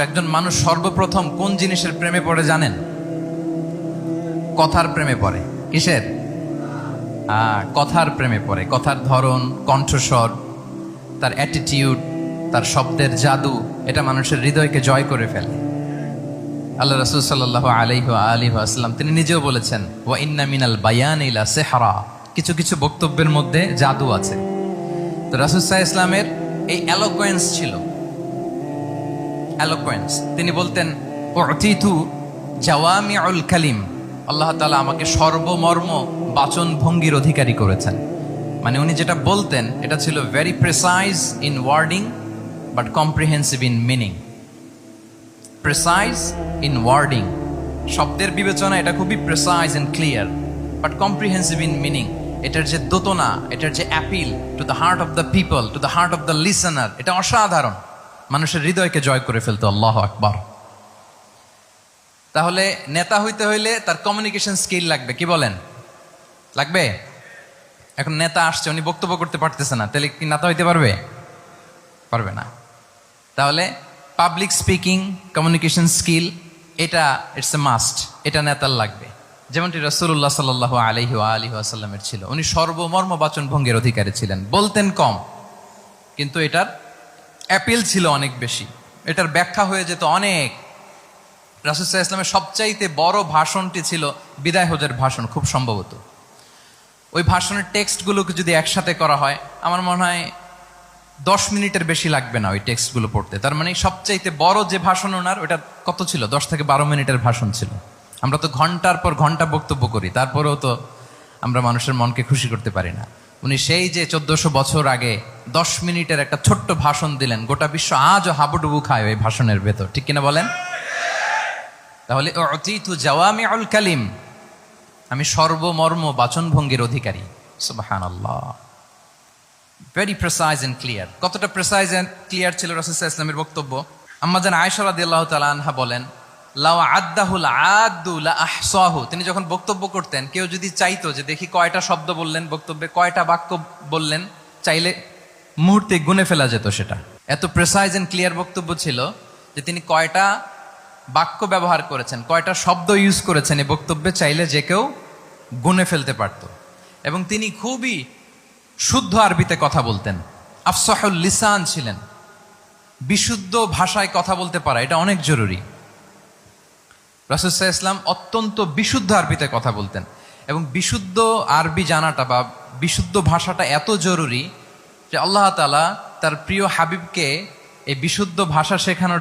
একজন মানুষ সর্বপ্রথম কোন জিনিসের প্রেমে পড়ে জানেন? কথার প্রেমে পড়ে। কিসের? কথার প্রেমে পড়ে। কথার ধরন, কণ্ঠস্বর, তার অ্যাটিটিউড, তার শব্দের জাদু, এটা মানুষের হৃদয়কে জয় করে ফেলে। আল্লাহ রাসূল সাল্লাল্লাহু আলাইহি ওয়া আলিহি ওয়াসাল্লাম তিনি নিজেও বলেছেন, ওয়া ইন্না মিনাল বায়ানি লা সিহরা, কিছু কিছু বক্তব্যের মধ্যে জাদু আছে। তো রাসূল সাল্লাল্লাহু আলাইহি ওয়াসাল্লামের এই এলোকোয়েন্স ছিল, এলোকোয়েন্স। তিনি বলতেন, উতিতু জাওয়ামিউল কালিম, আল্লাহ তাআলা আমাকে সর্বমর্ম বাচন ভঙ্গির অধিকারী করেছেন। মানে উনি যেটা বলতেন এটা ছিল very precise in wording but comprehensive in meaning. Precise in wording, শব্দের বিবেচনা এটা খুবই precise and clear, but comprehensive in meaning. এটার যে দোতনা, এটার যে appeal to the heart of the people, to the heart of the listener, এটা অসাধারণ, মানুষের হৃদয়কে জয় করে ফেলতো। আল্লাহু আকবার। তাহলে নেতা হইতে হইলে তার কমিউনিকেশন স্কিল লাগবে, কি বলেন? লাগবে? এখন নেতা আসছে, উনি বক্তব্য করতে পারতেছে না, তাহলে কি নেতা হইতে পারবে? পারবে না। তাহলে পাবলিক স্পিকিং, কমিউনিকেশন স্কিল, এটা ইটস এ মাস্ট, এটা নেতার লাগবে। যেমনটি রাসূলুল্লাহ সাল্লাল্লাহু আলাইহি ওয়া আলিহি ওয়াসাল্লামের ছিল। উনি সর্বমর্ম বাচন ভঙ্গির অধিকারী ছিলেন। বলতেন কম, কিন্তু এটার অ্যাপিল ছিল অনেক বেশি, এটার ব্যাখ্যা হয়ে যেত অনেক। রাসূল সাল্লাল্লাহু আলাইহি ওয়াসাল্লামের সবচাইতে বড় ভাষণটি ছিল বিদায় হজের ভাষণ, খুব সম্ভবত। ওই ভাষণের টেক্সটগুলোকে যদি একসাথে করা হয়, আমার মনে হয় 10 মিনিটের বেশি লাগবে না ওই টেক্সটগুলো পড়তে। তার মানে সবচাইতে বড় যে ভাষণ ওনার, ওটা কত ছিল? 10 থেকে 12 মিনিটের ভাষণ ছিল। আমরা তো ঘন্টার পর ঘন্টা বক্তব্য করি, তারপরেও তো আমরা মানুষের মনকে খুশি করতে পারি না। উনি সেই যে 1400 বছর আগে 10 মিনিটের একটা ছোট্ট ভাষণ দিলেন, গোটা বিশ্ব আজও হাবুডুবু খায় ওই ভাষণের ভেতর, ঠিক কিনা বলেন? তাহলে উতিতু জাওয়ামিউল কালিম, আমি সর্বমর্ম বাচনভঙ্গির অধিকারী। সুবহানাল্লাহ। Very precise and clear. কতটা প্রেসাইজ এন্ড ক্লিয়ার ছিল রাসূল সাল্লাল্লাহু আলাইহি ওয়াসাল্লামের বক্তব্য? আম্মা জান আয়েশা রাদিয়াল্লাহু তাআলা আনহা বলেন, লাউ আদ্দাহুল আদ্দু লা আহসাহু, তিনি যখন বক্তব্য করতেন, কেউ যদি চাইতো যে দেখি কয়টা শব্দ বললেন বক্তব্যে, কয়টা বাক্য বললেন, চাইলে মুহূর্তে গুনে ফেলা যেত সেটা। এত প্রেসাইজ এন্ড ক্লিয়ার বক্তব্য ছিল যে তিনি কয়টা বাক্য ব্যবহার করেছেন, কয়টা শব্দ ইউজ করেছেন এই বক্তব্যে, চাইলে যে কেউ গুনে ফেলতে পারত। এবং তিনি খুবই শুদ্ধ আরবিতে কথা বলতেন, আফসাহুল লিসান ছিলেন। বিশুদ্ধ ভাষায় কথা বলতে পারা এটা অনেক জরুরি। রাসূল সাল্লাল্লাহু আলাইহি ওয়াসাল্লাম অত্যন্ত বিশুদ্ধ আরবিতে কথা বলতেন, এবং বিশুদ্ধ আরবি জানাটা বা বিশুদ্ধ ভাষাটা এত জরুরি যে আল্লাহ তাআলা তার প্রিয় হাবিবকে এই বিশুদ্ধ ভাষা শেখানোর